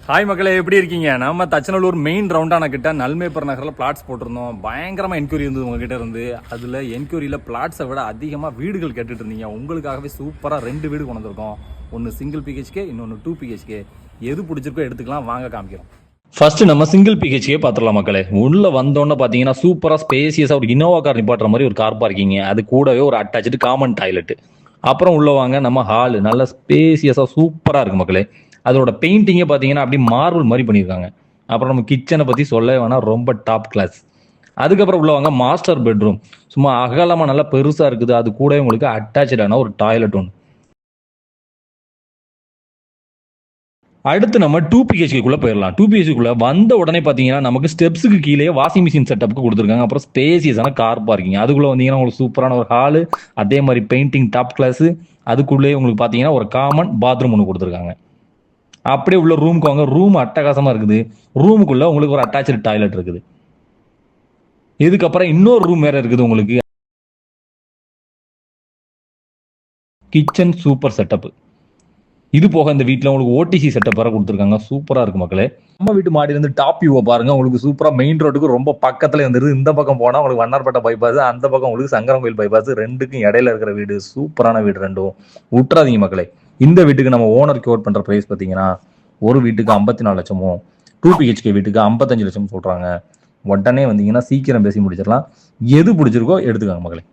Hi மக்களே, எப்படி இருக்கீங்க? நம்ம தச்சநல்லூர் மெயின் ரவுண்டான கிட்ட நல்மேப்பர் நகரில் பிளாட்ஸ் போட்டிருந்தோம். பயங்கரமாக என்கொயரி இருந்தது உங்ககிட்ட இருந்து. அதில் என்கொயரியில் பிளாட்ஸை விட அதிகமாக வீடுகள் கேட்டுட்டு இருந்தீங்க. உங்களுக்காகவே சூப்பராக 2 வீடு கொண்டு வந்திருக்கோம். ஒன்று சிங்கிள் பிஹெச்கே, இன்னொன்று 2 பிஹெச்கே. எது பிடிச்சிருக்கோ எடுத்துக்கலாம், வாங்க காமிக்கிறோம். ஃபர்ஸ்ட் நம்ம சிங்கிள் பிஹெச்கே பார்த்துடலாம் மக்களே. உள்ள வந்தோன்னு பார்த்தீங்கன்னா சூப்பராக ஸ்பேசியஸாக ஒரு இனோவா கார் நிப்பாட்டுற மாதிரி ஒரு கார் பார்க்கிங்க, அது கூடவே ஒரு அட்டாச்சு காமன் டாய்லெட். அப்புறம் உள்ள வாங்க, நம்ம ஹால் நல்ல ஸ்பேசியஸாக சூப்பராக இருக்கு மக்களே. அதோட பெயிண்டிங்கே பார்த்தீங்கன்னா அப்படி மார்பிள் மாதிரி பண்ணியிருக்காங்க. அப்புறம் நம்ம கிச்சனை பற்றி சொல்ல வேணா, ரொம்ப டாப் கிளாஸ். அதுக்கப்புறம் உள்ள வாங்க, மாஸ்டர் பெட்ரூம் சும்மா அகலமாக நல்லா பெருசாக இருக்குது. அது கூட உங்களுக்கு அட்டாச்சான ஒரு டாய்லெட் ஒன்று. அடுத்து நம்ம 2 பிஹெச்கேக்குள்ள போயிடலாம். 2 பிஹெச்கேக்குள்ள வந்த உடனே பார்த்தீங்கன்னா நமக்கு ஸ்டெப்ஸுக்கு கீழே வாஷிங் மிஷின் செட்டப்புக்கு கொடுத்துருக்காங்க. அப்புறம் ஸ்பேசியஸான கார் பார்க்கிங். அதுக்குள்ள வந்தீங்கன்னா உங்களுக்கு சூப்பரான ஒரு ஹாலு, அதே மாதிரி பெயிண்டிங் டாப் கிளாஸ். அதுக்குள்ளே உங்களுக்கு பார்த்தீங்கன்னா ஒரு காமன் பாத்ரூம் ஒன்று கொடுத்துருக்காங்க. அப்படியே உள்ள ரூமுக்கு வாங்க, ரூம் அட்டகாசமா இருக்குது. ரூமுக்குள்ள உங்களுக்கு ஒரு அட்டாச்சு டாய்லெட் இருக்குது. இதுக்கப்புறம் இன்னொரு ரூம் வேற இருக்குது உங்களுக்கு. Kitchen super setup. இது போக இந்த வீட்டில் உங்களுக்கு ஓடிசி செட்டப் வேற கொடுத்துருக்காங்க. சூப்பரா இருக்கு மக்களே. நம்ம வீட்டு மாடியில இருந்து டாப் வியூவை பாருங்க. உங்களுக்கு சூப்பரா மெயின் ரோட்டுக்கு ரொம்ப பக்கத்துல இருந்தது. இந்த பக்கம் போனா உங்களுக்கு வண்ணார்பேட்டை பைபாஸ், அந்த பக்கம் உங்களுக்கு சங்கரங்கோயில் பைபாஸ். ரெண்டுக்கும் இடையில இருக்கிற வீடு, சூப்பரான வீடு ரெண்டும். விட்டுறாதீங்க மக்களே. இந்த வீட்டுக்கு நம்ம ஓனர் கோட் பண்ற பிரைஸ் பார்த்தீங்கன்னா, ஒரு வீட்டுக்கு 54 லட்சமும், 2 பிஹெச்கே வீட்டுக்கு 55 லட்சம் சொல்றாங்க. உடனே வந்தீங்கன்னா சீக்கிரம் பேசி முடிச்சிடலாம். எது பிடிச்சிருக்கோ எடுத்துக்காங்க மக்களே.